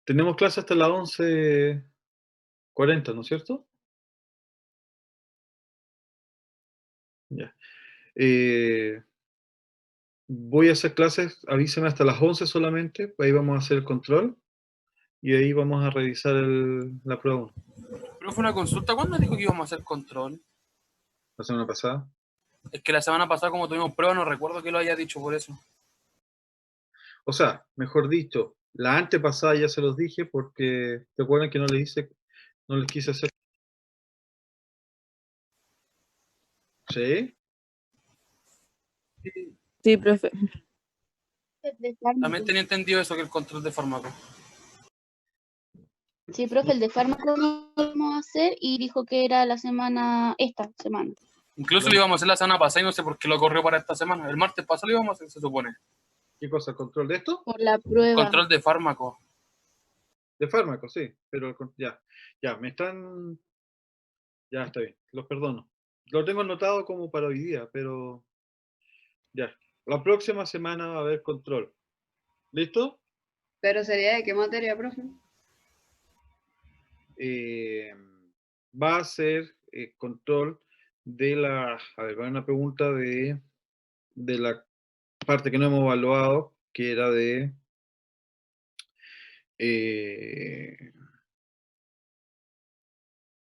Tenemos clase hasta las 11:40, ¿no es cierto? Ya. Voy a hacer clases, avísame hasta las 11 solamente, ahí vamos a hacer el control y ahí vamos a revisar la prueba 1, Pero fue una consulta. ¿Cuándo dijo que íbamos a hacer control? la semana pasada. Es que la semana pasada, como tuvimos prueba, no recuerdo que lo haya dicho por eso. O sea, mejor dicho, la antepasada ya se los dije porque, ¿te acuerdan que no les quise hacer? ¿Sí? Sí, profe. De También fármaco. tenía entendido eso, que el control de fármaco. Sí, profe, el de fármaco lo vamos a hacer y dijo que era esta semana. Incluso lo íbamos a hacer la semana pasada y no sé por qué lo corrió para esta semana. El martes pasado lo íbamos a hacer, se supone. ¿Qué cosa? ¿Control de esto? Por la prueba. Control de fármaco. De fármaco, sí, pero ya, ya está bien, los perdono. Lo tengo anotado como para hoy día, pero ya. La próxima semana va a haber control. ¿Listo? ¿Pero sería de qué materia, profe? Va a ser control de a ver, va a haber una pregunta de la parte que no hemos evaluado, que era de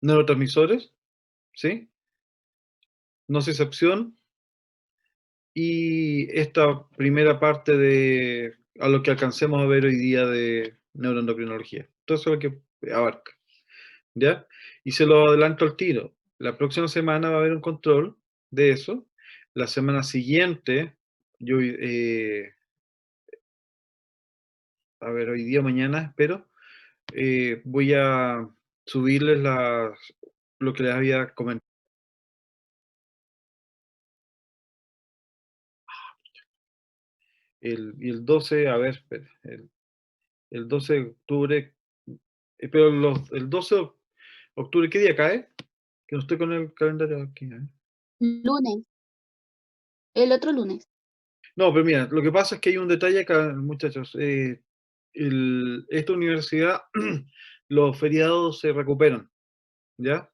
neurotransmisores, ¿sí? Nocicepción y esta primera parte de a lo que alcancemos a ver hoy día de neuroendocrinología. Todo eso es lo que abarca, ¿ya? Y se lo adelanto al tiro. La próxima semana va a haber un control de eso. La semana siguiente, a ver, hoy día, mañana, espero, voy a subirles lo que les había comentado. Y el 12, a ver, espera, el 12 de octubre, pero el 12 de octubre, ¿qué día cae? Que no estoy con el calendario aquí. Lunes. El otro lunes. No, pero mira, lo que pasa es que hay un detalle acá, muchachos. Esta universidad, los feriados se recuperan, ¿ya?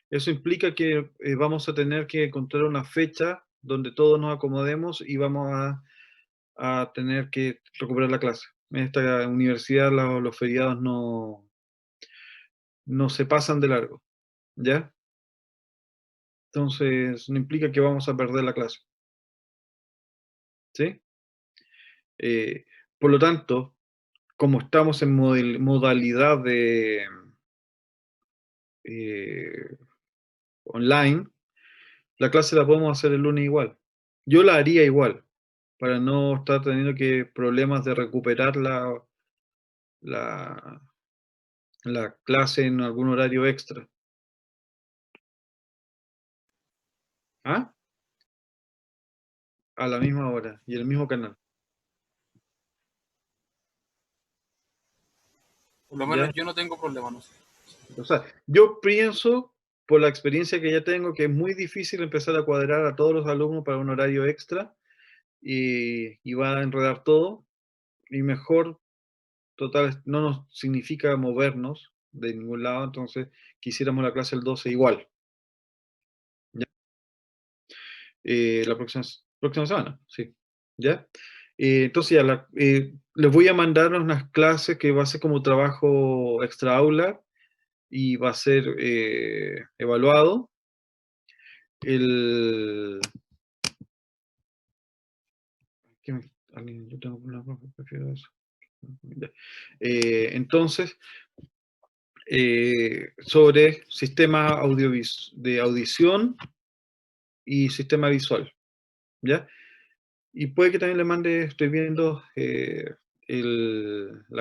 Eso implica que vamos a tener que encontrar una fecha donde todos nos acomodemos y vamos a tener que recuperar la clase. En esta universidad los feriados no se pasan de largo, ¿ya? Entonces, no implica que vamos a perder la clase, ¿sí? Por lo tanto, como estamos en modalidad de online, la clase la podemos hacer el lunes igual. Yo la haría igual, para no estar teniendo problemas de recuperar la, la clase en algún horario extra. ¿Ah? A la misma hora y el mismo canal. Por lo menos yo no tengo problema, no sé. O sea, yo pienso, por la experiencia que ya tengo, que es muy difícil empezar a cuadrar a todos los alumnos para un horario extra y va a enredar todo. Y mejor, total, no nos significa movernos de ningún lado, entonces quisiéramos la clase el 12 igual. ¿Ya? La próxima semana, sí. ¿Ya? Entonces ya les voy a mandar unas clases que va a ser como trabajo extra aula y va a ser evaluado. Yo tengo una prefiero eso. Entonces, sobre sistema de audición y sistema visual, ¿ya? Y puede que también le mande, estoy viendo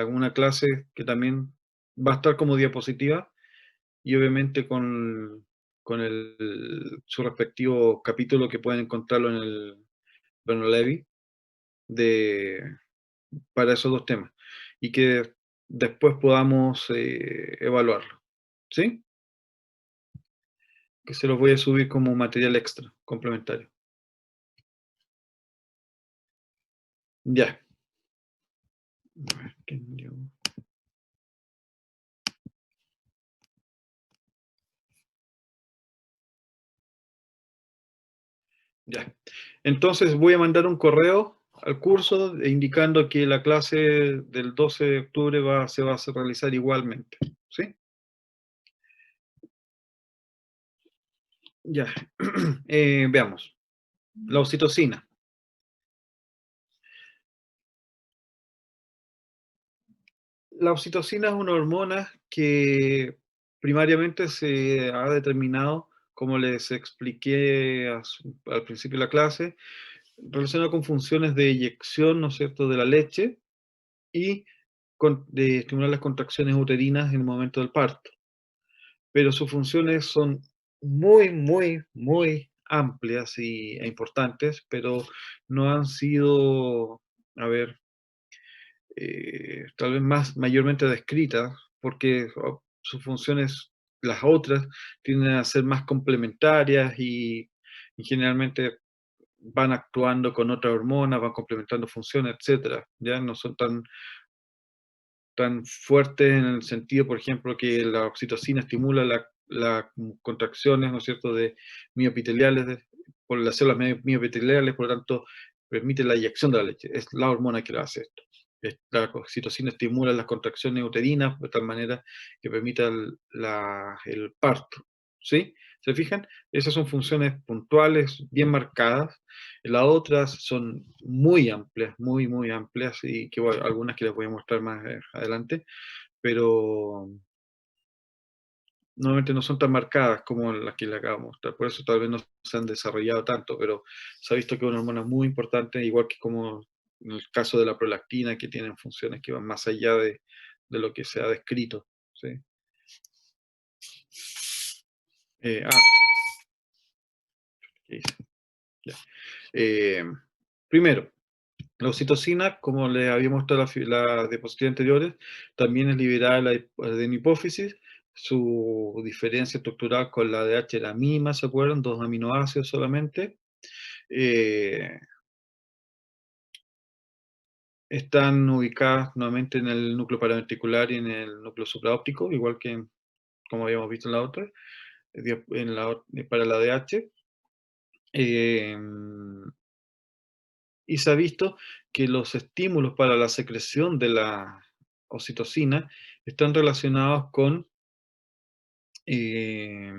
una clase que también va a estar como diapositiva y obviamente con su respectivo capítulo que pueden encontrarlo en el Bernard Levy para esos dos temas y que después podamos evaluarlo, ¿sí? Que se los voy a subir como material extra, complementario. Ya. A ver, ¿quién dio? Ya. Entonces voy a mandar un correo al curso indicando que la clase del 12 de octubre se va a realizar igualmente. ¿Sí? Ya. Veamos. La oxitocina. La oxitocina es una hormona que primariamente se ha determinado, como les expliqué al principio de la clase, relacionada con funciones de eyección, ¿no es cierto?, de la leche y de estimular las contracciones uterinas en el momento del parto. Pero sus funciones son muy, muy, muy amplias e importantes, pero no han sido, a ver, tal vez mayormente descritas, porque sus funciones, las otras, tienden a ser más complementarias y generalmente van actuando con otra hormona, van complementando funciones, etcétera. Ya no son tan fuertes en el sentido, por ejemplo, que la oxitocina estimula las contracciones, ¿no es cierto?, de miopiteliales, por las células miopiteliales, por lo tanto, permite la eyección de la leche. Es la hormona que lo hace esto. La oxitocina estimula las contracciones uterinas de tal manera que permita el parto. ¿Sí? ¿Se fijan? Esas son funciones puntuales, bien marcadas. Las otras son muy amplias, muy, muy amplias, y que algunas que les voy a mostrar más adelante, pero normalmente no son tan marcadas como las que le acabo de mostrar. Por eso tal vez no se han desarrollado tanto, pero se ha visto que es una hormona muy importante, igual que como en el caso de la prolactina, que tienen funciones que van más allá de lo que se ha descrito. ¿Sí? Eh, ah, ¿qué hice? Ya. Eh, Primero, la oxitocina, como les había mostrado las diapositivas anteriores, también es liberada de la hipófisis. Su diferencia estructural con la de H es la misma, ¿se acuerdan? 2 aminoácidos solamente. Eh, Están ubicadas nuevamente en el núcleo paraventricular y en el núcleo supraóptico, igual que como habíamos visto en la otra, para la DH. Y se ha visto que los estímulos para la secreción de la oxitocina están relacionados con eh,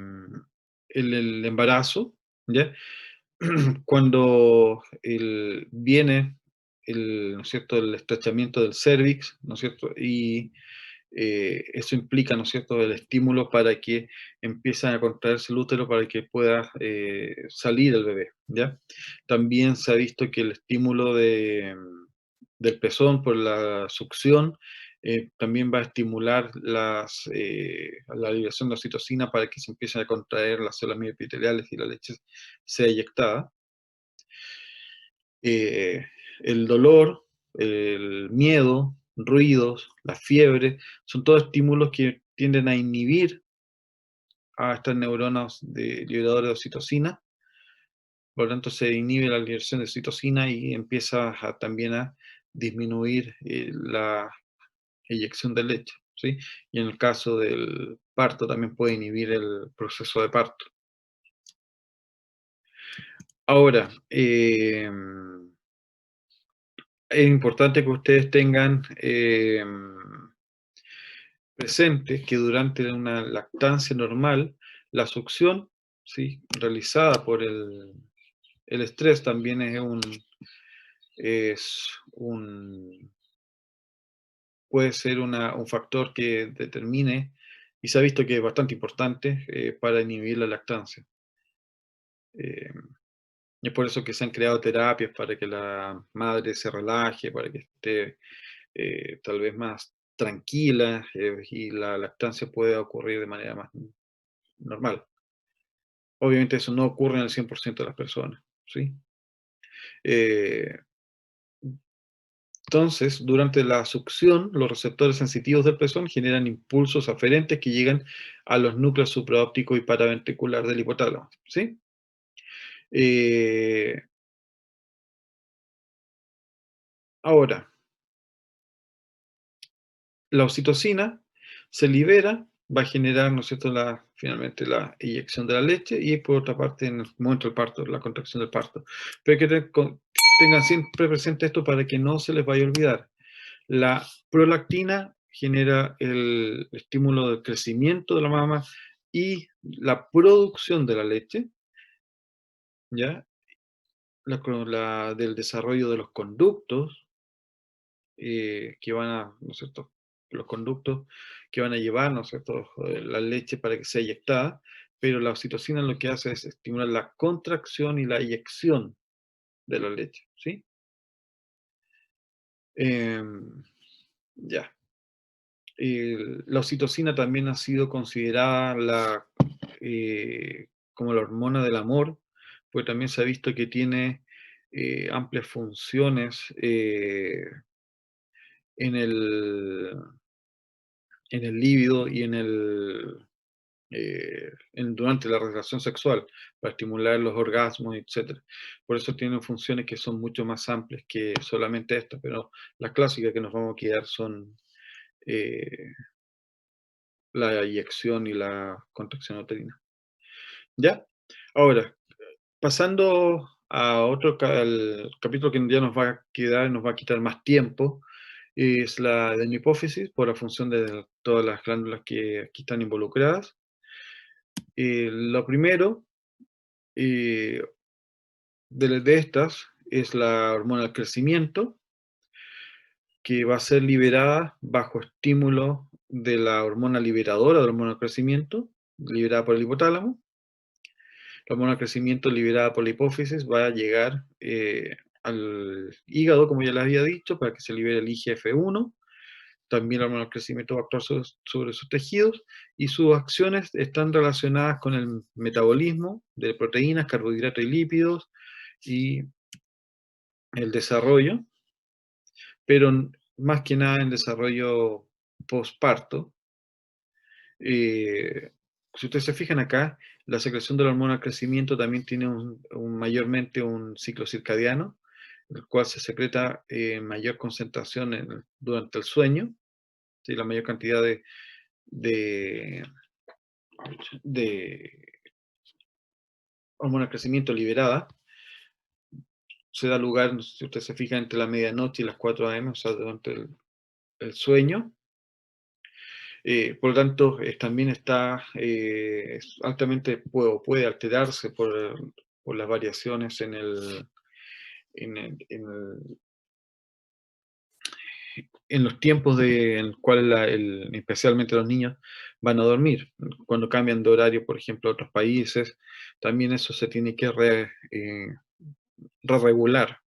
el embarazo, ¿ya? Cuando viene ¿no es cierto?, el estrechamiento del cérvix, ¿no es cierto?, y eso implica, ¿no es cierto?, el estímulo para que empiece a contraerse el útero para que pueda salir el bebé, ¿ya? También se ha visto que el estímulo del pezón por la succión también va a estimular la liberación de oxitocina para que se empiecen a contraer las células miopiteliales y la leche sea eyectada. Eh, el dolor, el miedo, ruidos, la fiebre, son todos estímulos que tienden a inhibir a estas neuronas liberadoras de oxitocina. Por lo tanto, se inhibe la liberación de oxitocina y empieza también a disminuir la eyección de leche, ¿sí? Y en el caso del parto también puede inhibir el proceso de parto. Ahora, es importante que ustedes tengan presente que durante una lactancia normal, la succión, ¿sí?, realizada por el estrés también puede ser un factor que determine, y se ha visto que es bastante importante para inhibir la lactancia. Eh, y es por eso que se han creado terapias para que la madre se relaje, para que esté tal vez más tranquila y la lactancia pueda ocurrir de manera más normal. Obviamente eso no ocurre en el 100% de las personas, ¿sí? Eh, entonces, durante la succión, los receptores sensitivos del pezón generan impulsos aferentes que llegan a los núcleos supraóptico y paraventricular del hipotálamo, ¿sí? Eh, Ahora, la oxitocina se libera va a generar, ¿no es cierto?, finalmente la eyección de la leche y por otra parte en el momento del parto, la contracción del parto. Pero hay que tengan siempre presente esto para que no se les vaya a olvidar. La prolactina genera el estímulo del crecimiento de la mama y la producción de la leche, ¿ya? Del desarrollo de los conductos que van a, ¿no es cierto?, los conductos que van a llevar, ¿no es cierto?, la leche para que sea eyectada, pero la oxitocina lo que hace es estimular la contracción y la eyección de la leche, ¿sí? Ya. La oxitocina también ha sido considerada como la hormona del amor, porque también se ha visto que tiene amplias funciones en el, en el líbido y durante la relación sexual, para estimular los orgasmos, etc. Por eso tienen funciones que son mucho más amplias que solamente estas, pero las clásicas que nos vamos a quedar son eh, la eyección y la contracción uterina. ¿Ya? Ahora, pasando a al capítulo que ya nos va a quedar, nos va a quitar más tiempo, es la de la hipófisis, por la función de todas las glándulas que aquí están involucradas. Lo primero de estas es la hormona del crecimiento, que va a ser liberada bajo estímulo de la hormona liberadora de la hormona del crecimiento, liberada por el hipotálamo. La hormona del crecimiento liberada por la hipófisis va a llegar al hígado, como ya les había dicho, para que se libere el IGF-1. También la hormona del crecimiento va a actuar sobre sus tejidos y sus acciones están relacionadas con el metabolismo de proteínas, carbohidratos y lípidos y el desarrollo, pero más que nada en desarrollo posparto. Si ustedes se fijan acá, la secreción de la hormona del crecimiento también tiene mayormente un ciclo circadiano, el cual se secreta en mayor concentración durante el sueño, ¿sí? La mayor cantidad de hormona del crecimiento liberada se da lugar, si ustedes se fijan, entre la medianoche y las 4 a.m., o sea, durante el sueño. Por lo tanto, también está altamente puede alterarse por las variaciones en los tiempos en los cuales especialmente los niños van a dormir. Cuando cambian de horario, por ejemplo, a otros países, también eso se tiene que regular,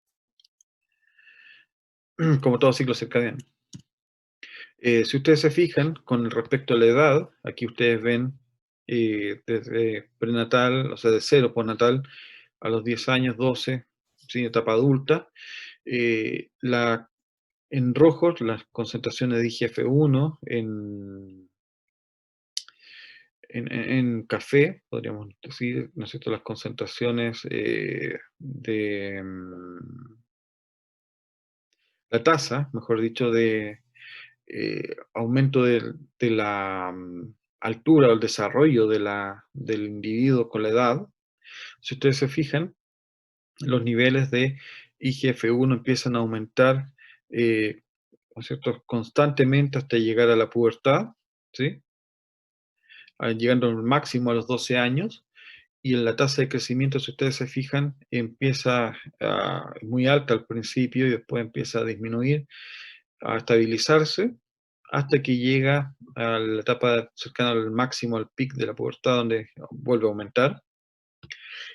como todo ciclo circadiano. Si ustedes se fijan, con respecto a la edad, aquí ustedes ven desde prenatal, o sea, de 0 postnatal a los 10 años, 12, ¿sí? Etapa adulta. En rojos, las concentraciones de IGF-1, en café, podríamos decir, ¿no es cierto?, las concentraciones de la tasa, mejor dicho, de aumento de la altura o el desarrollo del individuo con la edad. Si ustedes se fijan, los niveles de IGF-1 empiezan a aumentar ¿no es cierto?, constantemente hasta llegar a la pubertad, ¿sí? Llegando al máximo a los 12 años, y en la tasa de crecimiento, si ustedes se fijan, empieza muy alta al principio y después empieza a disminuir, a estabilizarse, hasta que llega a la etapa cercana al máximo, al pic de la pubertad, donde vuelve a aumentar.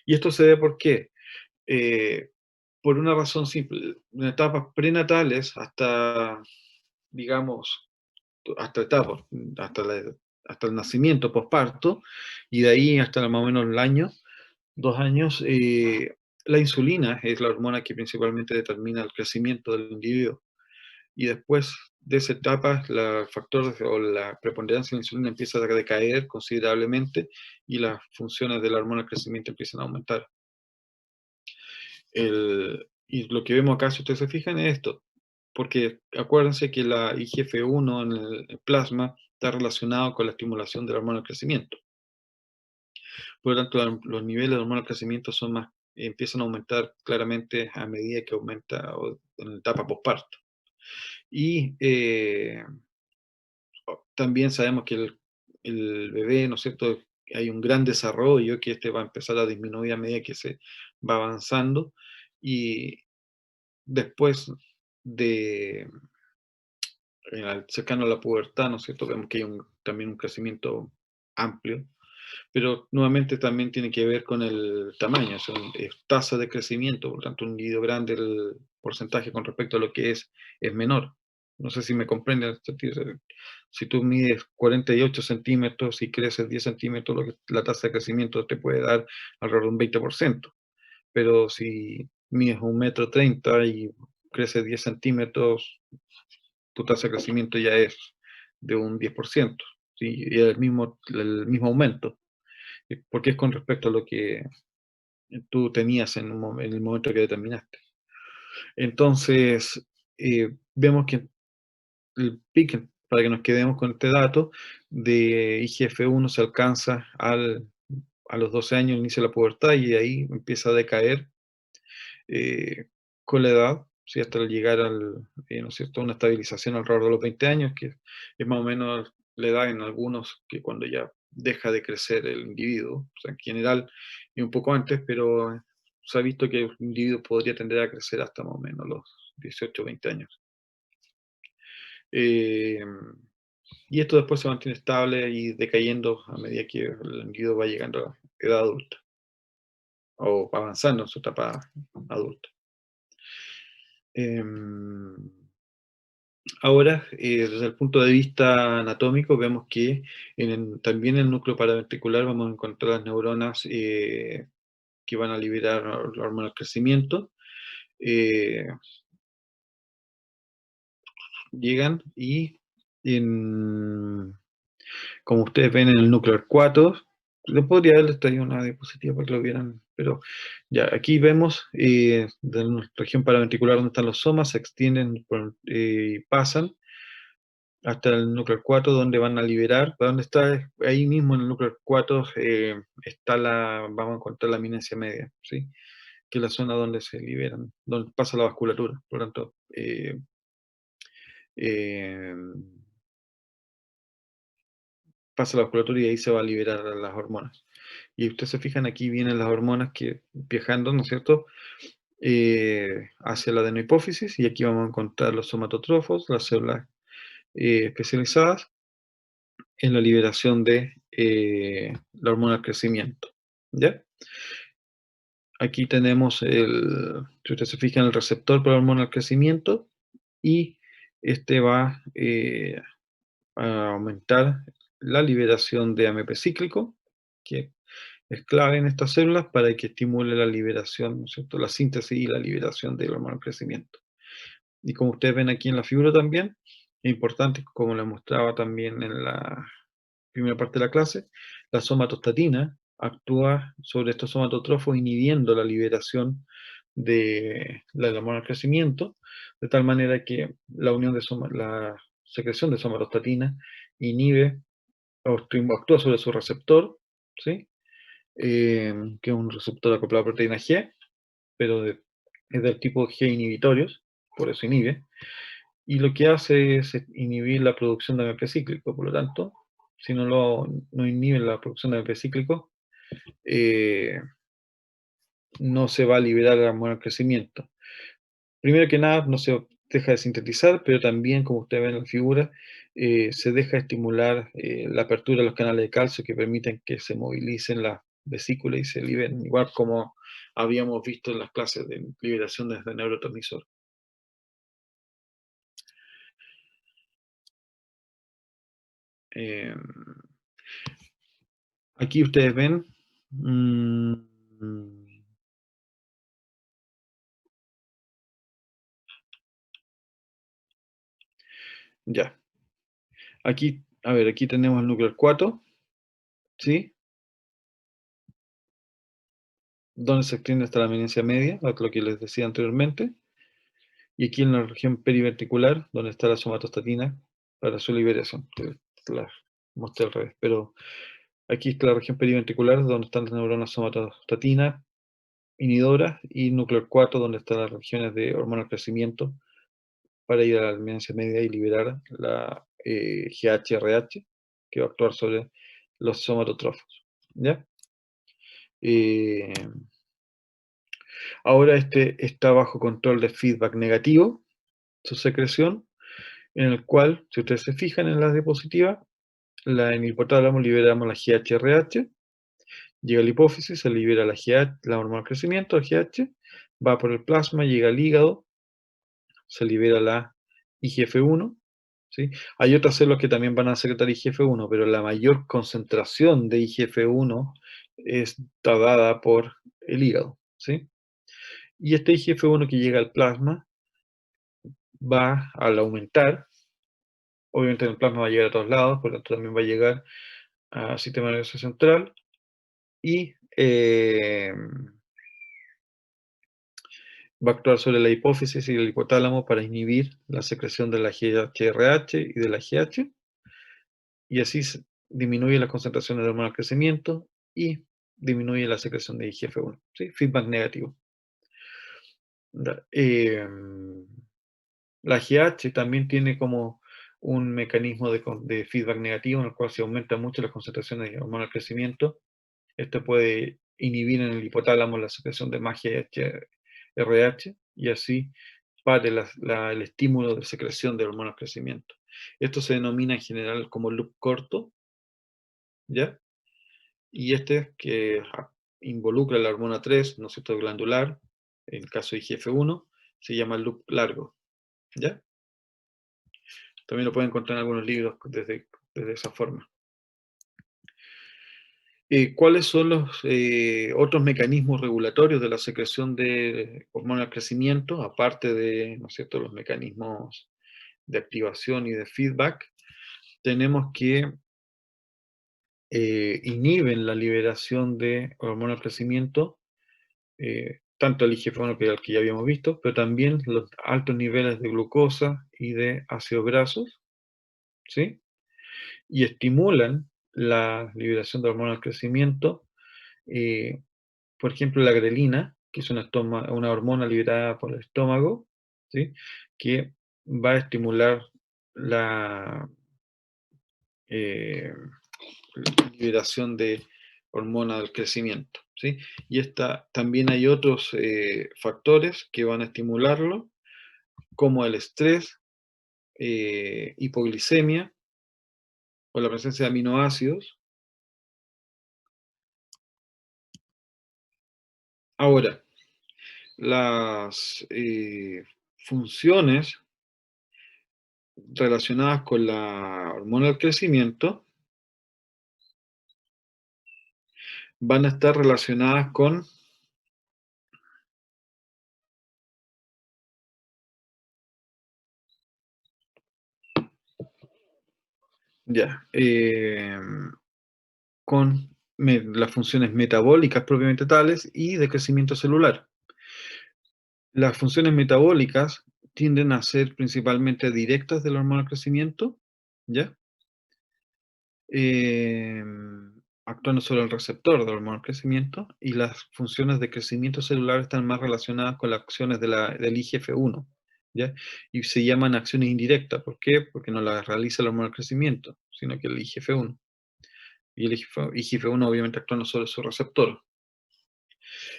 Y esto se debe ¿por qué? Por una razón simple. En etapas prenatales hasta, digamos, hasta etapas, hasta el nacimiento, posparto, y de ahí hasta más o menos el año, 2 años, la insulina es la hormona que principalmente determina el crecimiento del individuo. Y después de esa etapa, el factor o la preponderancia de la insulina empieza a decaer considerablemente y las funciones de la hormona del crecimiento empiezan a aumentar. Y lo que vemos acá, si ustedes se fijan, es esto. Porque acuérdense que la IGF-1 en el plasma está relacionado con la estimulación de la hormona del crecimiento. Por lo tanto, los niveles de hormona del crecimiento empiezan a aumentar claramente a medida que aumenta en la etapa posparto. Y también sabemos que el bebé, ¿no es cierto?, hay un gran desarrollo, que va a empezar a disminuir a medida que se va avanzando, y después de cercano a la pubertad, ¿no es cierto?, vemos que hay también un crecimiento amplio, pero nuevamente también tiene que ver con el tamaño, o sea, es tasa de crecimiento, por lo tanto un individuo grande, el porcentaje con respecto a lo que es menor. No sé si me comprenden. Si tú mides 48 centímetros y creces 10 centímetros, la tasa de crecimiento te puede dar alrededor de un 20%. Pero si mides 1,30 m y creces 10 centímetros, tu tasa de crecimiento ya es de un 10%, ¿sí? Y el mismo aumento, porque es con respecto a lo que tú tenías en el momento que determinaste. Entonces, vemos que el pic, para que nos quedemos con este dato, de IGF-1 se alcanza a los 12 años, inicio de la pubertad, y ahí empieza a decaer con la edad, ¿sí? Hasta llegar ¿no es cierto?, a una estabilización alrededor de los 20 años, que es más o menos la edad en algunos que cuando ya deja de crecer el individuo, o sea, en general, y un poco antes, pero se ha visto que el individuo podría tender a crecer hasta más o menos los 18 o 20 años. Y esto después se mantiene estable y decayendo a medida que el individuo va llegando a edad adulta, o avanzando en su etapa adulta. Ahora, desde el punto de vista anatómico, vemos que también en el núcleo paraventricular vamos a encontrar las neuronas que van a liberar la hormona del crecimiento. Llegan y, como ustedes ven en el núcleo arcuato, le podría haberles traído una diapositiva para que lo vieran, pero ya, aquí vemos de la región paraventricular donde están los somas, se extienden y pasan hasta el núcleo arcuato, donde van a liberar, donde está, ahí mismo en el núcleo arcuato vamos a encontrar la eminencia media, ¿sí?, que es la zona donde se liberan, donde pasa la vasculatura. Por lo tanto, pasa la vasculatura y ahí se va a liberar las hormonas. Y ustedes se fijan, aquí vienen las hormonas que viajando, ¿no es cierto?, hacia la adenohipófisis, y aquí vamos a encontrar los somatotrofos, las células especializadas en la liberación de la hormona del crecimiento, ¿ya? Aquí tenemos, si ustedes se fijan, el receptor para la hormona del crecimiento, y este va a aumentar la liberación de AMP cíclico, que es clave en estas células para que estimule la liberación, ¿no es cierto?, la síntesis y la liberación del hormona del crecimiento. Y como ustedes ven aquí en la figura también, es importante, como les mostraba también en la primera parte de la clase, la somatostatina actúa sobre estos somatotrofos inhibiendo la liberación de la hormona del crecimiento, de tal manera que la secreción de somatostatina inhibe o actúa sobre su receptor, ¿sí?, que es un receptor acoplado a proteína G, pero es del tipo G inhibitorios, por eso inhibe, y lo que hace es inhibir la producción de AMP cíclico. Por lo tanto, si no inhibe la producción de AMP cíclico, no se va a liberar la hormona del crecimiento. Primero que nada, no se deja de sintetizar, pero también, como ustedes ven en la figura, se deja estimular la apertura de los canales de calcio que permiten que se movilicen las vesículas y se liberen, igual como habíamos visto en las clases de liberación desde el neurotransmisor. Aquí ustedes ven, ya. Aquí, a ver, aquí tenemos el núcleo arcuato, ¿sí?, donde se extiende hasta la eminencia media, lo que les decía anteriormente. Y aquí en la región periventricular, donde está la somatostatina para su liberación. la mostré al revés, pero aquí está la región periventricular, donde están las neuronas somatostatina, inhibidoras, y núcleo 4, donde están las regiones de hormona del crecimiento, para ir a la alminencia media y liberar la GHRH, que va a actuar sobre los somatotrofos. ¿Ya? Ahora está bajo control de feedback negativo, su secreción, en el cual, si ustedes se fijan en la diapositiva, en el hipotálamo liberamos la GHRH, llega a la hipófisis, se libera la hormona del crecimiento, la GH, va por el plasma, llega al hígado, se libera la IGF-1, ¿sí? Hay otras células que también van a secretar IGF-1, pero la mayor concentración de IGF-1 está dada por el hígado, ¿sí? Y este IGF-1 que llega al plasma va al aumentar, obviamente en el plasma va a llegar a todos lados, por lo tanto también va a llegar al sistema nervioso central y va a actuar sobre la hipófisis y el hipotálamo para inhibir la secreción de la GHRH y de la GH, y así disminuye las concentraciones de hormona del crecimiento y disminuye la secreción de IGF-1, ¿sí? Feedback negativo. La GH también tiene como un mecanismo de feedback negativo en el cual se aumenta mucho las concentraciones de hormona del crecimiento. Esto puede inhibir en el hipotálamo la secreción de más GHRH y así pare el estímulo de secreción de hormona del crecimiento. Esto se denomina en general como loop corto, ¿ya? Y que involucra la hormona 3, ¿no es cierto?, glandular, en el caso de IGF-1, se llama loop largo, ¿ya? También lo pueden encontrar en algunos libros desde esa forma. ¿Cuáles son los otros mecanismos regulatorios de la secreción de hormona del crecimiento, aparte de, ¿no es cierto?, los mecanismos de activación y de feedback? Tenemos que inhiben la liberación de hormona del crecimiento, tanto el IGF-1 que el que ya habíamos visto, pero también los altos niveles de glucosa y de ácidos grasos, ¿sí? Y estimulan la liberación de hormona del crecimiento, por ejemplo, la grelina, que es una hormona liberada por el estómago, ¿sí?, que va a estimular la liberación de hormona del crecimiento, ¿sí? Y también hay otros factores que van a estimularlo, como el estrés, hipoglicemia o la presencia de aminoácidos. Ahora, las funciones relacionadas con la hormona del crecimiento van a estar relacionadas con las funciones metabólicas propiamente tales y de crecimiento celular. Las funciones metabólicas tienden a ser principalmente directas de la hormona del crecimiento, ¿ya? Actuando sobre el receptor de la hormona del crecimiento, y las funciones de crecimiento celular están más relacionadas con las acciones del IGF-1, ¿ya? Y se llaman acciones indirectas. ¿Por qué? Porque no las realiza la hormona del crecimiento, sino que el IGF-1. Y el IGF-1 obviamente actuando sobre su receptor.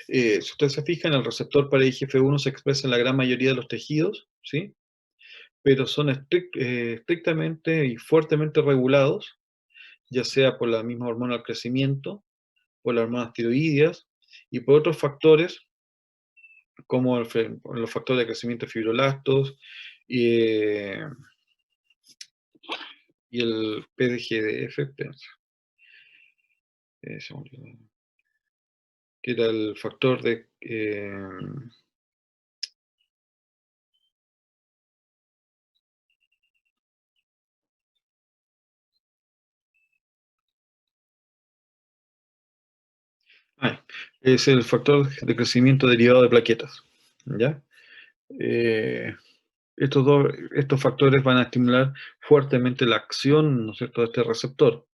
Si ustedes se fijan, el receptor para IGF-1 se expresa en la gran mayoría de los tejidos, ¿sí? Pero son estrictamente y fuertemente regulados, ya sea por la misma hormona del crecimiento, por las hormonas tiroideas y por otros factores, como los factores de crecimiento de fibroblastos y el PDGDF, que era el factor de... es el factor de crecimiento derivado de plaquetas, ¿ya? estos factores van a estimular fuertemente la acción, ¿no es cierto?, de este receptor.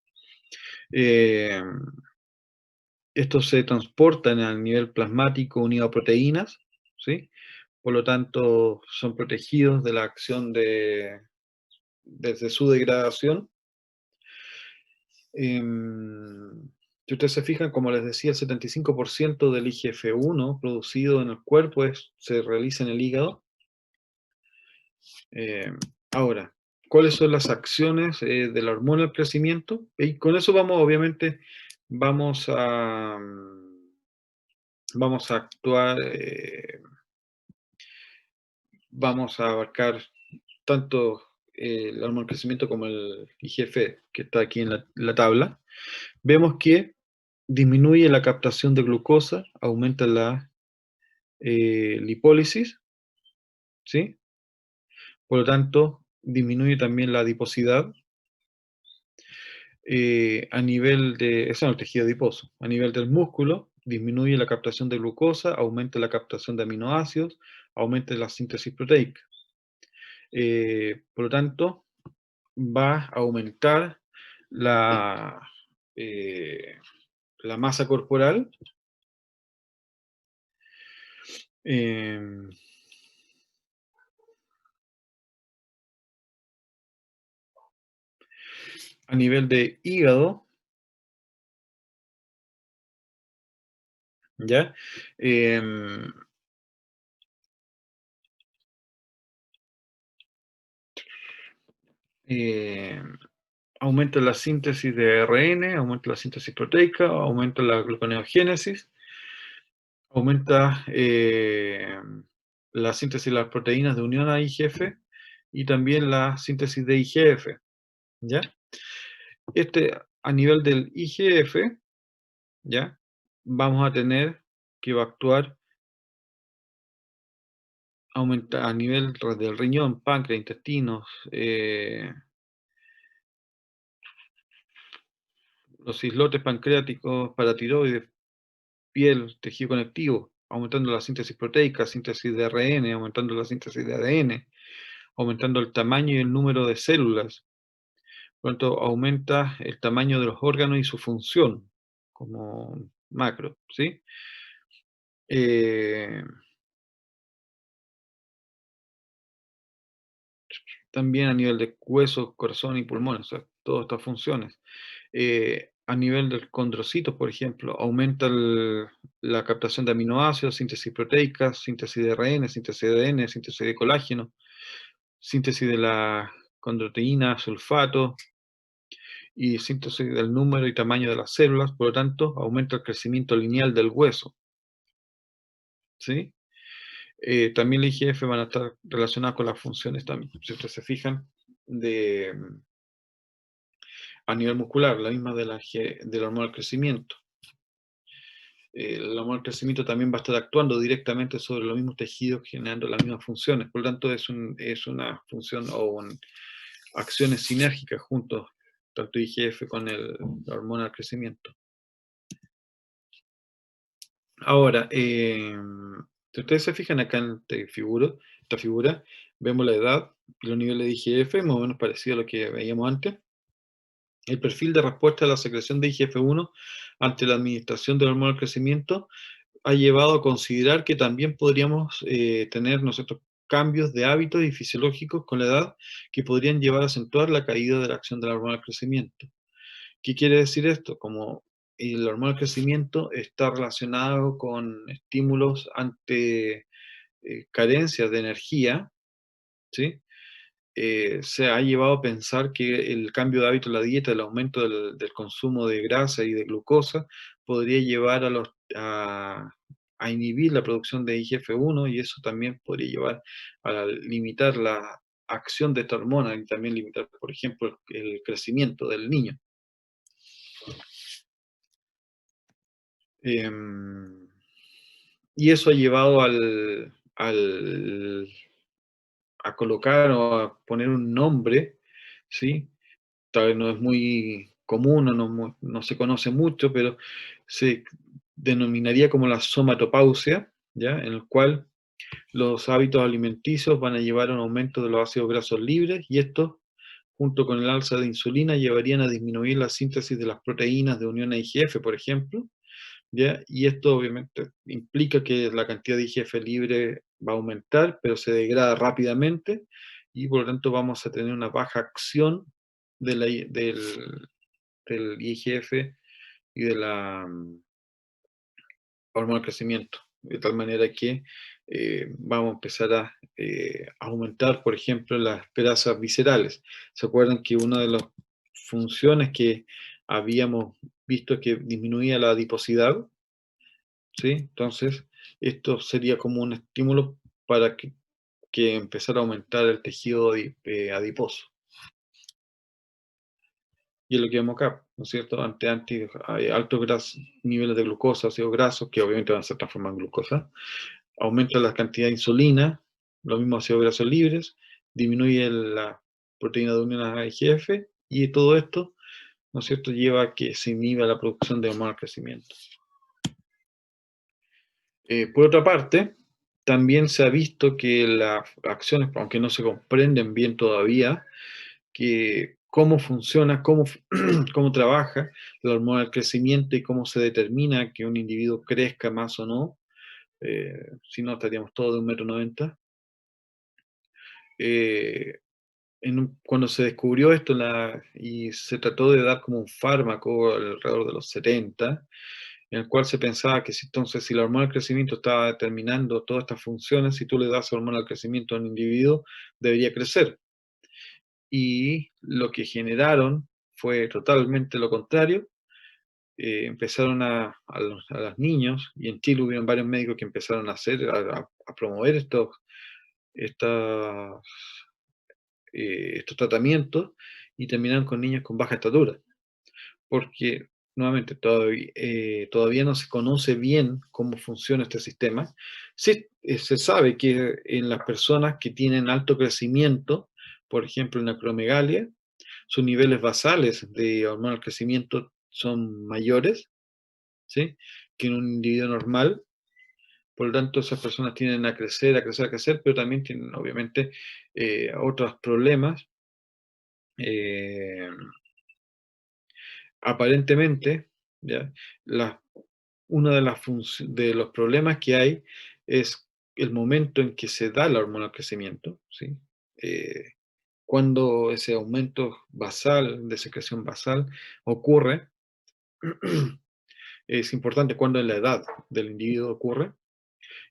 Estos se transportan a nivel plasmático unido a proteínas, ¿sí? Por lo tanto, son protegidos de la acción desde su degradación. Si ustedes se fijan, como les decía, el 75% del IGF-1 producido en el cuerpo se realiza en el hígado. Ahora, ¿cuáles son las acciones de la hormona del crecimiento? Y con eso obviamente, vamos a actuar, vamos a abarcar tanto el hormona del crecimiento como el IGF, que está aquí en la tabla. Vemos que disminuye la captación de glucosa, aumenta la lipólisis, ¿sí? Por lo tanto, disminuye también la adiposidad a nivel de, eso es el tejido adiposo, a nivel del músculo, disminuye la captación de glucosa, aumenta la captación de aminoácidos, aumenta la síntesis proteica. Por lo tanto, va a aumentar la masa corporal. A nivel de hígado, ¿ya? Aumenta la síntesis de ARN, aumenta la síntesis proteica, aumenta la gluconeogénesis, aumenta la síntesis de las proteínas de unión a IGF y también la síntesis de IGF, ¿ya? A nivel del IGF, ¿ya? Vamos a tener que va a actuar a nivel del riñón, páncreas, intestinos, los islotes pancreáticos, paratiroides, piel, tejido conectivo, aumentando la síntesis proteica, síntesis de ARN, aumentando la síntesis de ADN, aumentando el tamaño y el número de células. Por lo tanto, aumenta el tamaño de los órganos y su función, como macro, ¿sí? También a nivel de huesos, corazón y pulmones, o sea, todas estas funciones. A nivel de condrocitos, por ejemplo, aumenta la captación de aminoácidos, síntesis proteica, síntesis de ARN, síntesis de ADN, síntesis de colágeno, síntesis de la condroteína, sulfato, y síntesis del número y tamaño de las células, por lo tanto, aumenta el crecimiento lineal del hueso. ¿Sí? También el IGF van a estar relacionados con las funciones también, si ustedes se fijan, a nivel muscular, la misma de la hormona del crecimiento. La hormona del crecimiento también va a estar actuando directamente sobre los mismos tejidos, generando las mismas funciones. Por lo tanto, es una función o acciones sinérgicas juntos, tanto IGF con la hormona del crecimiento. Ahora, si ustedes se fijan acá en esta figura, vemos la edad y los niveles de IGF, más o menos parecido a lo que veíamos antes. El perfil de respuesta a la secreción de IGF-1 ante la administración del hormona del crecimiento ha llevado a considerar que también podríamos tener nosotros cambios de hábitos y fisiológicos con la edad que podrían llevar a acentuar la caída de la acción del hormona del crecimiento. ¿Qué quiere decir esto? Como el hormona del crecimiento está relacionado con estímulos ante carencias de energía, ¿sí? Se ha llevado a pensar que el cambio de hábito en la dieta, el aumento del consumo de grasa y de glucosa, podría llevar a inhibir la producción de IGF-1 y eso también podría llevar a limitar la acción de esta hormona y también limitar, por ejemplo, el crecimiento del niño. Y eso ha llevado a colocar o a poner un nombre, ¿sí? Tal vez no es muy común o no se conoce mucho, pero se denominaría como la somatopausia, ¿ya? En el cual Los hábitos alimenticios van a llevar a un aumento de los ácidos grasos libres y estos, junto con el alza de insulina, llevarían a disminuir la síntesis de las proteínas de unión a IGF, por ejemplo, ¿ya? Y esto obviamente implica que la cantidad de IGF libre va a aumentar, pero se degrada rápidamente y por lo tanto vamos a tener una baja acción de del IGF y de la hormona del crecimiento, de tal manera que vamos a empezar a aumentar, por ejemplo, las grasas viscerales. ¿Se acuerdan que una de las funciones que habíamos visto que disminuía la adiposidad? ¿Sí? Entonces, esto sería como un estímulo para que empezara a aumentar el tejido adiposo. Y es lo que vemos acá, ¿no es cierto? Hay altos niveles de glucosa, ácidos grasos, que obviamente van a ser transformados en glucosa, aumenta la cantidad de insulina, los mismos ácidos grasos libres, disminuye la proteína de unión a IGF, y todo esto, ¿no es cierto?, lleva a que se inhiba la producción de hormona del crecimiento. Por otra parte, también se ha visto que las acciones, aunque no se comprenden bien todavía, que cómo funciona, cómo trabaja la hormona del crecimiento y cómo se determina que un individuo crezca más o no, si no estaríamos todos de 1,90 m. Cuando se descubrió esto y se trató de dar como un fármaco alrededor de los 70, en el cual se pensaba que si la hormona del crecimiento estaba determinando todas estas funciones, si tú le das hormona del crecimiento a un individuo, debería crecer. Y lo que generaron fue totalmente lo contrario. Empezaron a los niños, y en Chile hubieron varios médicos que empezaron a promover estos tratamientos, y terminaron con niños con baja estatura. Porque, nuevamente, todavía no se conoce bien cómo funciona este sistema. Sí, se sabe que en las personas que tienen alto crecimiento, por ejemplo en acromegalia, sus niveles basales de hormona del crecimiento son mayores, ¿sí?, que en un individuo normal. Por lo tanto, esas personas tienden a crecer, a crecer, a crecer, pero también tienen, obviamente, otros problemas. Eh, Aparentemente, ¿ya? Uno de los problemas que hay es el momento en que se da la hormona del crecimiento, ¿sí? Cuando ese aumento basal, de secreción basal, ocurre. Es importante cuando en la edad del individuo ocurre.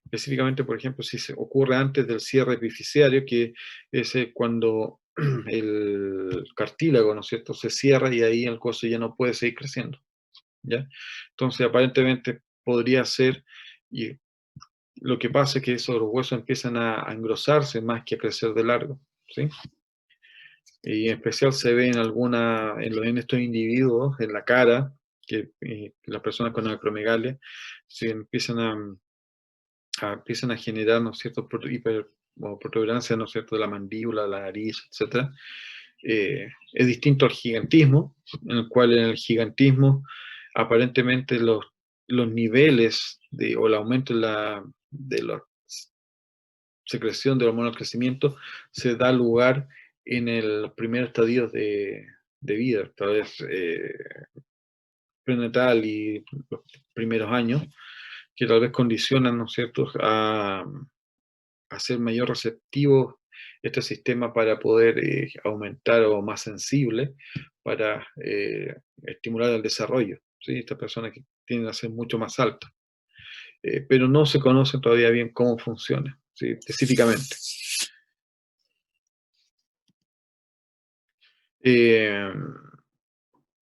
Específicamente, por ejemplo, si se ocurre antes del cierre epifisiario, que es cuando el cartílago, ¿no es cierto?, se cierra y ahí el coso ya no puede seguir creciendo, ¿ya? Entonces, aparentemente podría ser, y lo que pasa es que esos huesos empiezan a engrosarse más que a crecer de largo, ¿sí? Y en especial se ve en estos individuos, en la cara, que las personas con acromegalia se empiezan a generar, ¿no es cierto?, o protuberancia, ¿no es cierto?, de la mandíbula, la nariz, etc. Es distinto al gigantismo, en el gigantismo aparentemente los niveles o el aumento de la secreción de hormona del crecimiento se da lugar en los primeros estadios de vida, tal vez prenatal y los primeros años, que tal vez condicionan, ¿no es cierto?, a hacer mayor receptivo este sistema para poder aumentar o más sensible para estimular el desarrollo, ¿sí? Estas personas que tienden a ser mucho más altas. Pero no se conoce todavía bien cómo funciona, ¿sí?, específicamente.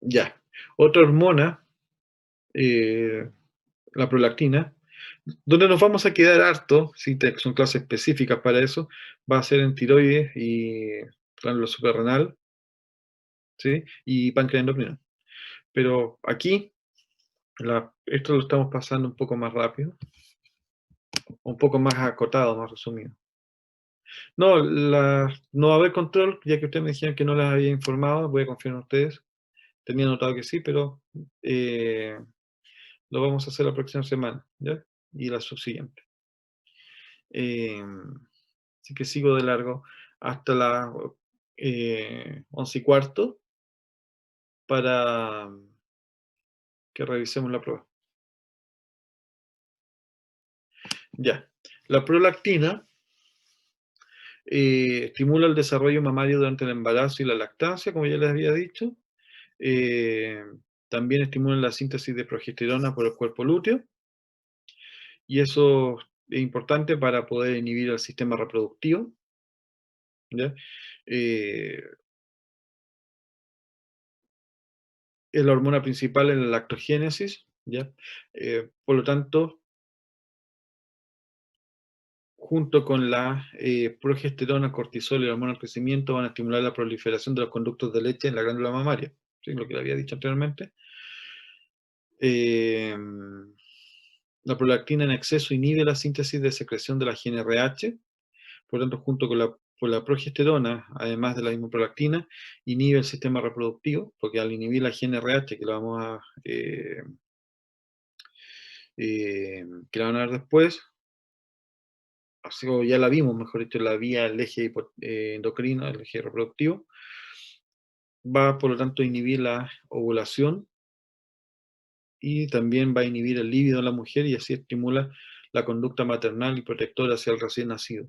Ya. Otra hormona, la prolactina, donde nos vamos a quedar harto, si son clases específicas para eso, va a ser en tiroides y glándula suprarrenal, ¿sí?, y páncreas endocrino. Pero aquí, esto lo estamos pasando un poco más rápido, un poco más acotado, más resumido. No, no va a haber control, ya que ustedes me dijeron que no las había informado, voy a confiar en ustedes. Tenía notado que sí, pero lo vamos a hacer la próxima semana, ¿ya? Y la subsiguiente. Así que sigo de largo hasta las 11:15 para que revisemos la prueba. Ya. La prolactina estimula el desarrollo mamario durante el embarazo y la lactancia, como ya les había dicho. También estimula la síntesis de progesterona por el cuerpo lúteo. Y eso es importante para poder inhibir el sistema reproductivo, ¿ya? Es la hormona principal en la lactogénesis, ¿ya? Por lo tanto, junto con la progesterona, cortisol y la hormona del crecimiento, van a estimular la proliferación de los conductos de leche en la glándula mamaria, ¿sí? Lo que le había dicho anteriormente. La prolactina en exceso inhibe la síntesis de secreción de la GnRH, por lo tanto, junto con la progesterona, además de la misma prolactina, inhibe el sistema reproductivo, porque al inhibir la GnRH, que la vamos a que la van a ver después, así como ya la vimos, mejor dicho, la vía el eje endocrino, el eje reproductivo, va por lo tanto a inhibir la ovulación y también va a inhibir el líbido en la mujer y así estimula la conducta maternal y protectora hacia el recién nacido.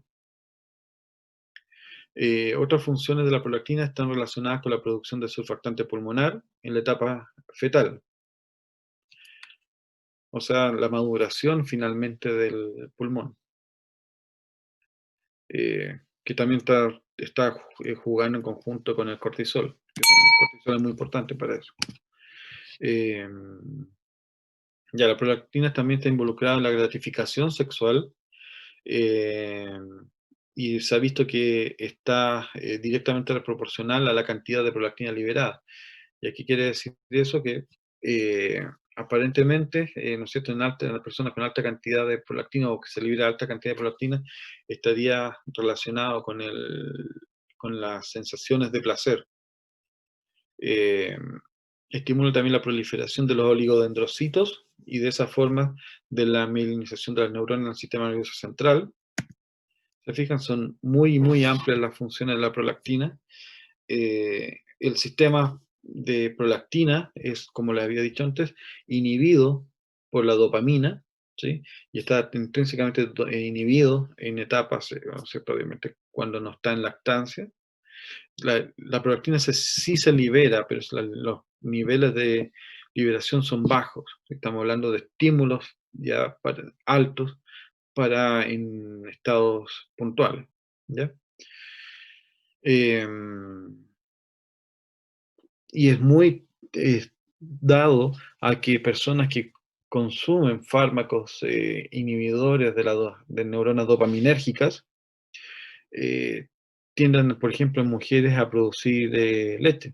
Otras funciones de la prolactina están relacionadas con la producción de surfactante pulmonar en la etapa fetal. O sea, la maduración finalmente del pulmón. Que también está jugando en conjunto con el cortisol. El cortisol es muy importante para eso. Ya, la prolactina también está involucrada en la gratificación sexual. Y se ha visto que está directamente proporcional a la cantidad de prolactina liberada. ¿Y aquí quiere decir eso? Que aparentemente, ¿no es cierto?, en las personas con alta cantidad de prolactina o que se libera alta cantidad de prolactina, estaría relacionado con las sensaciones de placer. Estimula también la proliferación de los oligodendrocitos y de esa forma de la mielinización de las neuronas en el sistema nervioso central. Se fijan, son muy, muy amplias las funciones de la prolactina. El sistema de prolactina es, como les había dicho antes, inhibido por la dopamina, ¿sí? Y está intrínsecamente inhibido en etapas, ¿no es cierto? Obviamente cuando no está en lactancia. La prolactina sí se libera, pero los niveles de liberación son bajos. Estamos hablando de estímulos ya altos en estados puntuales, ¿ya? Y es muy dado a que personas que consumen fármacos inhibidores de neuronas dopaminérgicas tienden, por ejemplo, en mujeres a producir leche,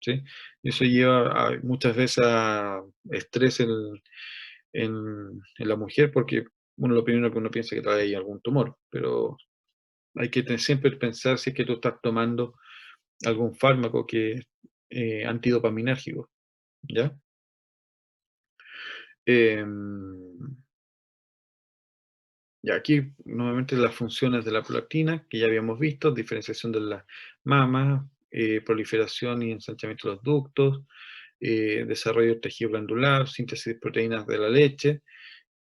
¿sí? Y eso lleva muchas veces a estrés en la mujer porque lo primero que uno piensa es que trae algún tumor, pero hay que siempre pensar si es que tú estás tomando algún fármaco que es antidopaminérgico, ¿ya? Y aquí nuevamente las funciones de la prolactina, que ya habíamos visto, diferenciación de las mamas, proliferación y ensanchamiento de los ductos, desarrollo del tejido glandular, síntesis de proteínas de la leche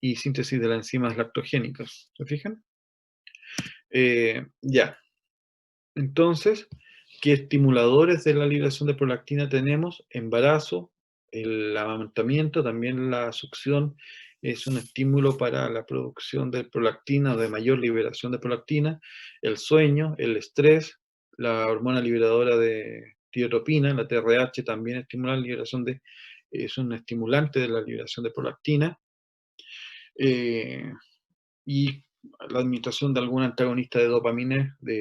y síntesis de las enzimas lactogénicas. ¿Se fijan? Ya. Entonces, ¿qué estimuladores de la liberación de prolactina tenemos? Embarazo, el amamantamiento, también la succión es un estímulo para la producción de prolactina o de mayor liberación de prolactina, el sueño, el estrés, la hormona liberadora de tiroxina, la TRH, también estimula la liberación es un estimulante de la liberación de prolactina, y la administración de algún antagonista de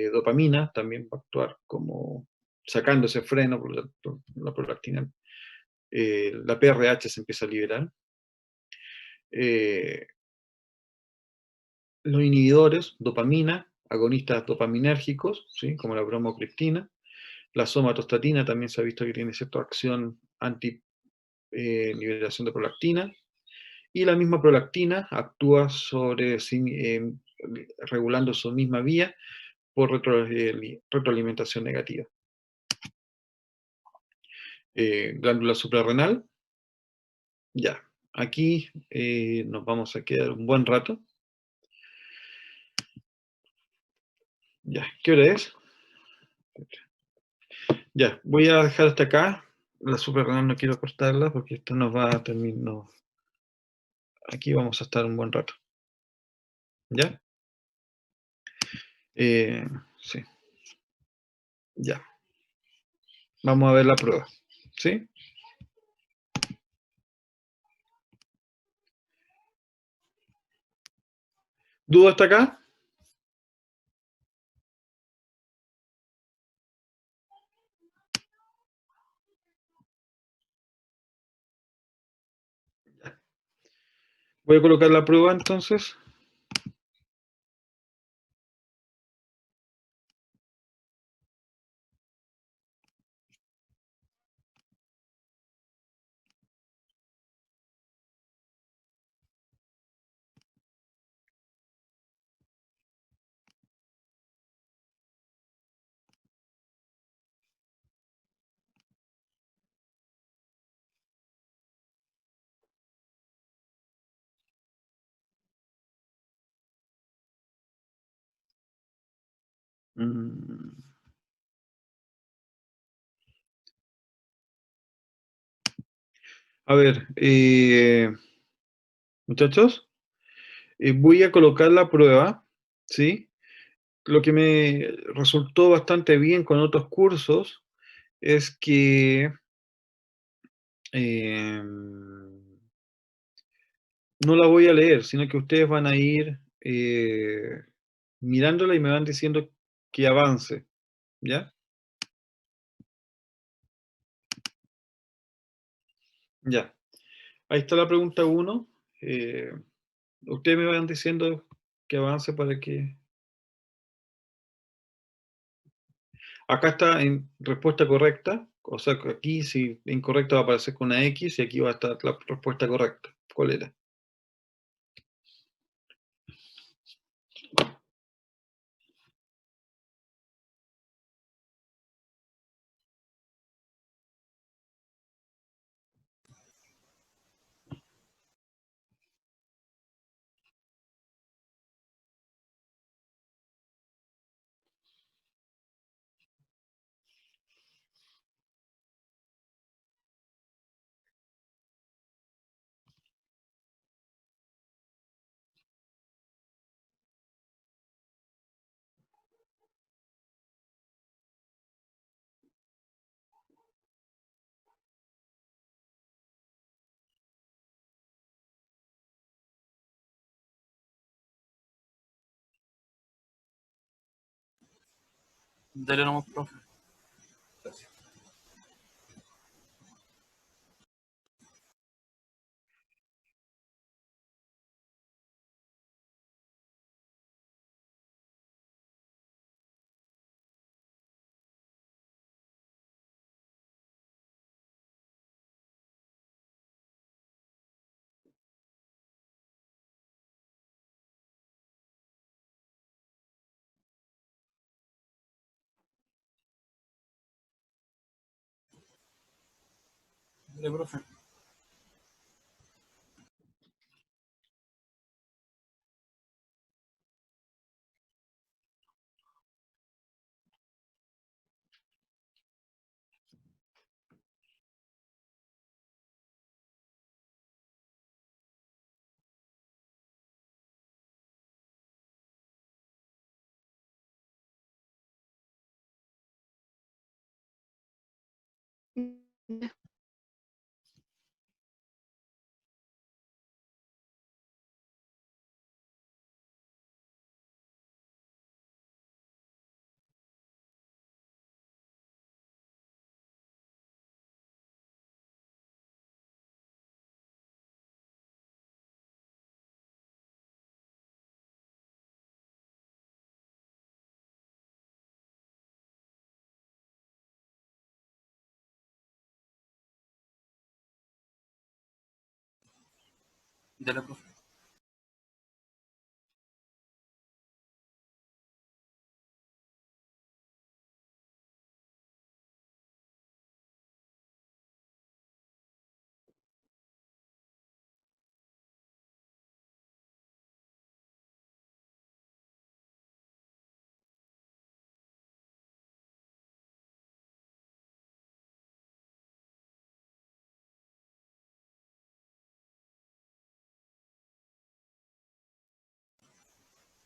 dopamina también va a actuar como sacando ese freno, por lo tanto, la prolactina, la PRH se empieza a liberar. Los inhibidores, dopamina, agonistas dopaminérgicos, ¿sí?, como la bromocriptina. La somatostatina también se ha visto que tiene cierta acción anti-liberación de prolactina. Y la misma prolactina actúa sobre regulando su misma vía por retroalimentación negativa. Glándula suprarrenal. Ya, aquí nos vamos a quedar un buen rato. Ya, ¿qué hora es? Ya, voy a dejar hasta acá. La suprarrenal no quiero cortarla porque esto nos va a terminar. Aquí vamos a estar un buen rato. ¿Ya? Sí. Ya. Vamos a ver la prueba. ¿Sí? ¿Duda hasta acá? Voy a colocar la prueba entonces. A ver, muchachos, voy a colocar la prueba, ¿sí? Lo que me resultó bastante bien con otros cursos es que no la voy a leer, sino que ustedes van a ir mirándola y me van diciendo que avance, ¿ya? Ya. Ahí está la pregunta 1. Ustedes me van diciendo que avance para que... Acá está en respuesta correcta, o sea, que aquí si incorrecta va a aparecer con una X y aquí va a estar la respuesta correcta. ¿Cuál era? Dale nomás, profe. Dale, profe. Ya. Dale, profe.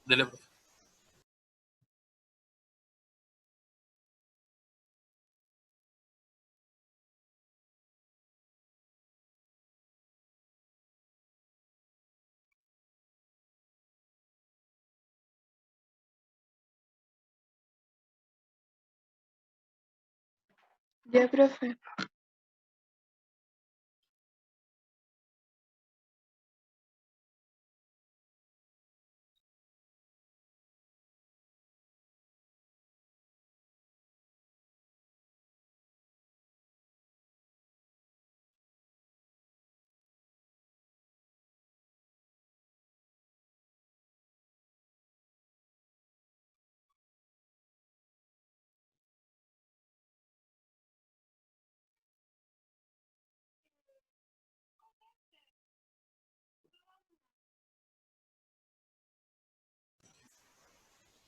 Dele, profe. Ya, profe.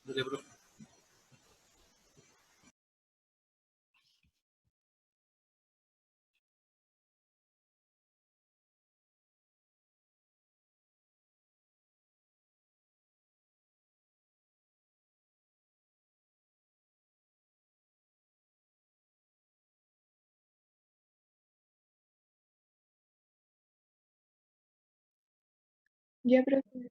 Dele, profe. Ya, profe.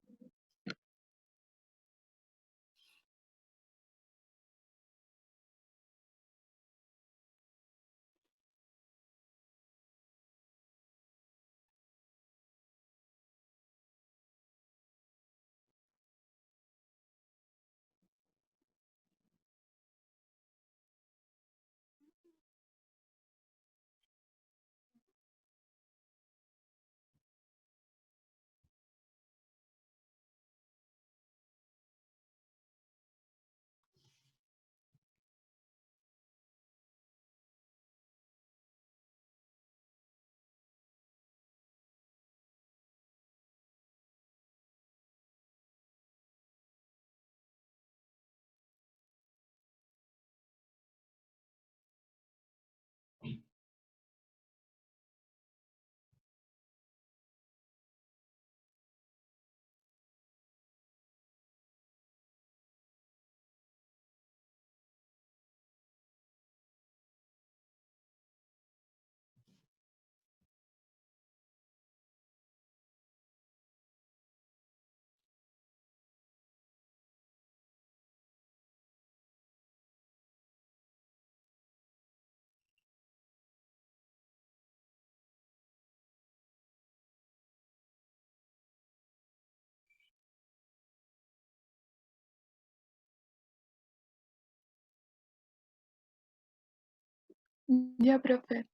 Ya, profe.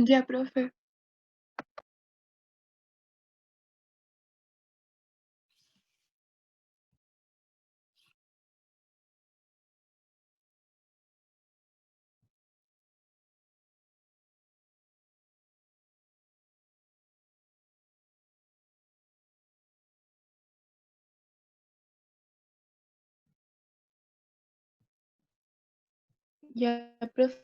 Ya, profe. Ya, profe.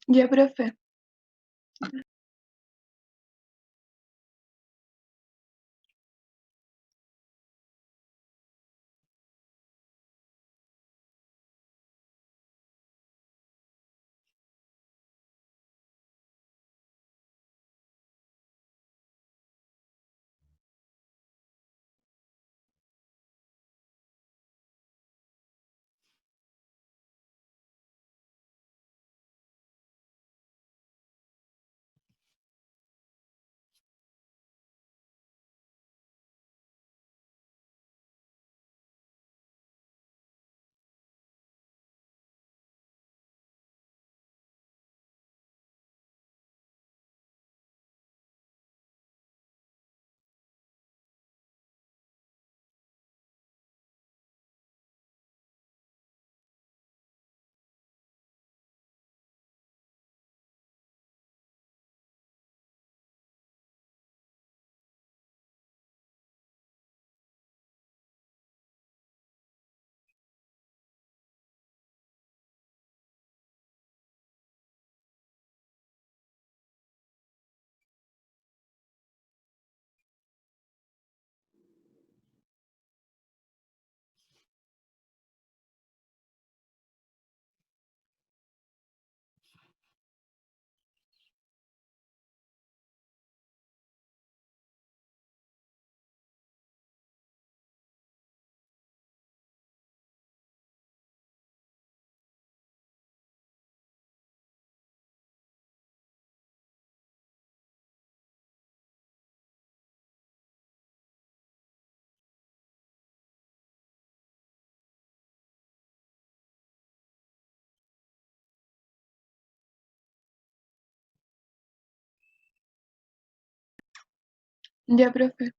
Ya, profe. Ya, profe.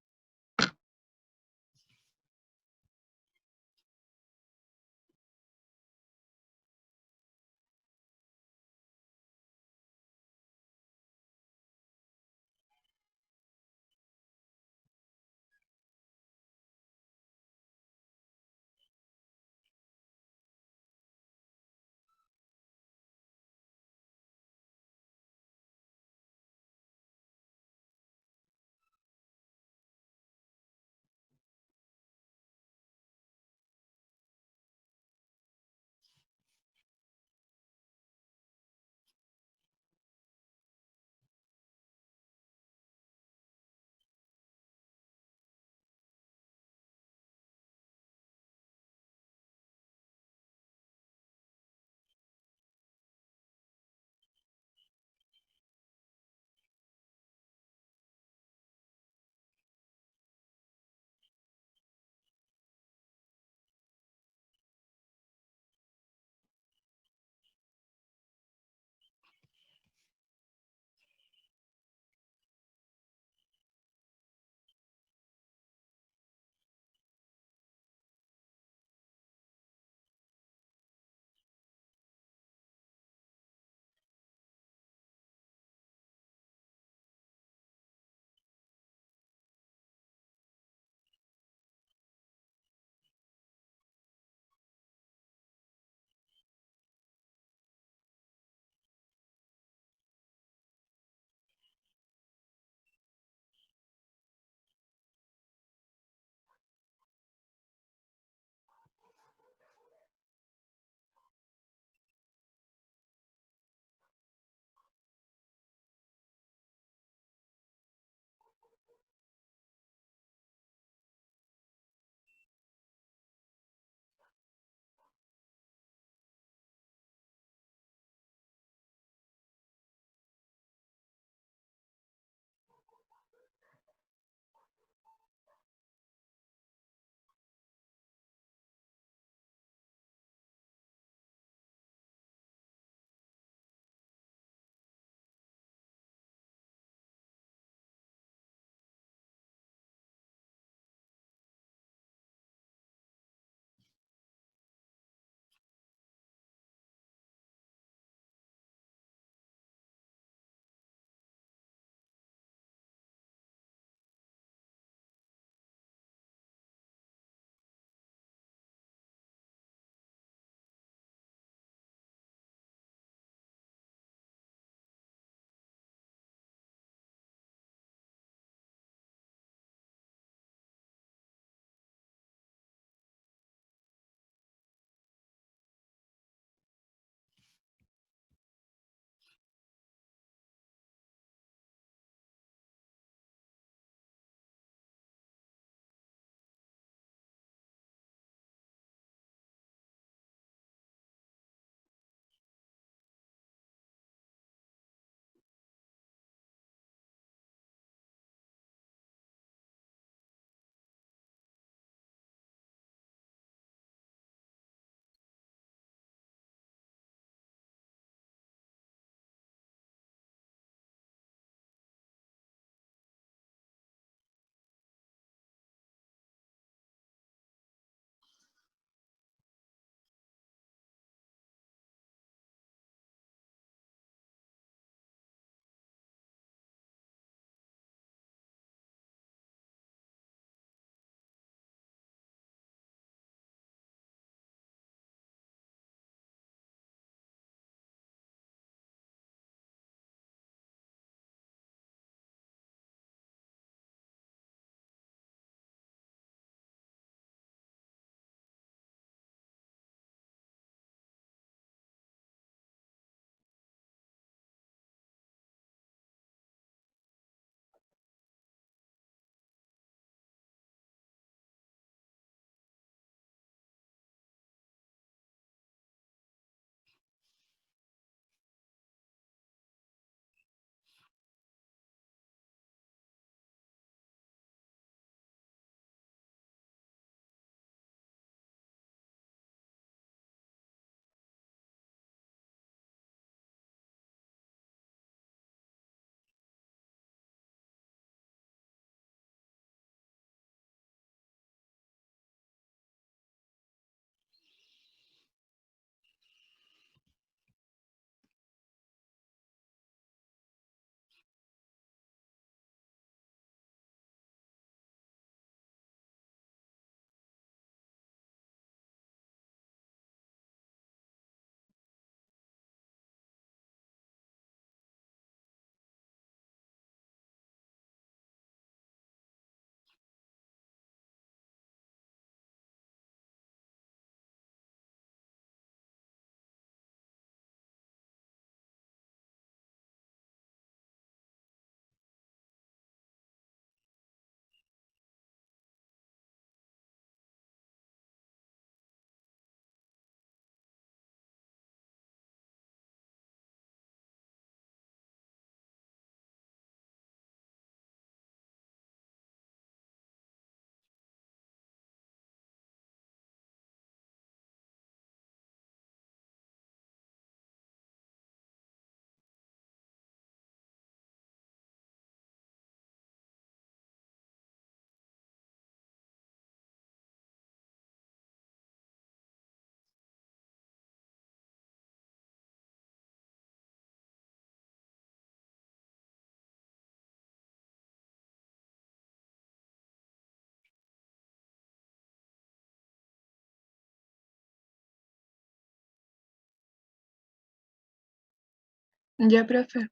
Ya, profe.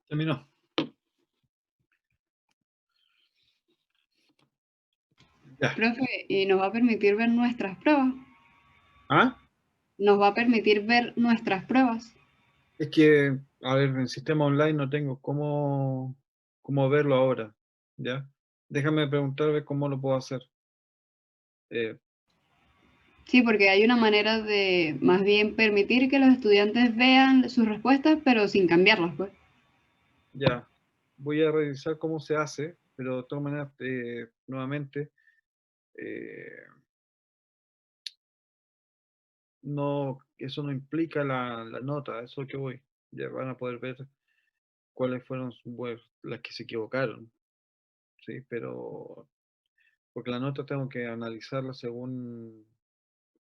Terminó. Ya. Profe, ¿y nos va a permitir ver nuestras pruebas? ¿Ah? ¿Nos va a permitir ver nuestras pruebas? Es que, a ver, en el sistema online no tengo cómo verlo ahora, ¿ya? Déjame preguntar a ver cómo lo puedo hacer. Sí, porque hay una manera de más bien permitir que los estudiantes vean sus respuestas, pero sin cambiarlas, pues. Ya, voy a revisar cómo se hace, pero de todas maneras, nuevamente, no, eso no implica la nota, eso es lo que voy. Ya van a poder ver cuáles fueron las que se equivocaron, ¿sí? Pero, porque la nota tengo que analizarla según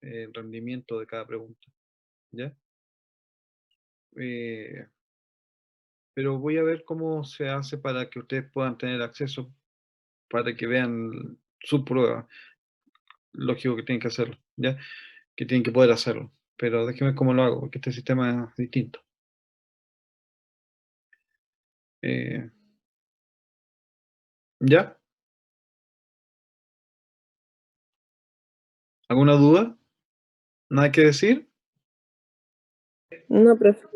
el rendimiento de cada pregunta, ¿ya? Pero voy a ver cómo se hace para que ustedes puedan tener acceso, para que vean su prueba. Lógico que tienen que hacerlo, ¿ya? Que tienen que poder hacerlo. Pero déjenme cómo lo hago, porque este sistema es distinto. ¿Ya? ¿Alguna duda? ¿Nada que decir? No, profe.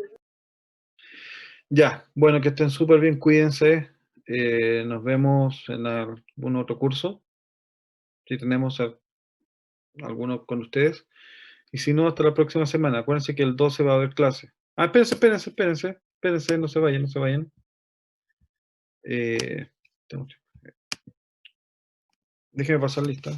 Ya, bueno, que estén súper bien, cuídense. Nos vemos en algún otro curso, si tenemos alguno con ustedes. Y si no, hasta la próxima semana. Acuérdense que el 12 va a haber clase. Ah, espérense, no se vayan, no se vayan. Déjenme pasar lista.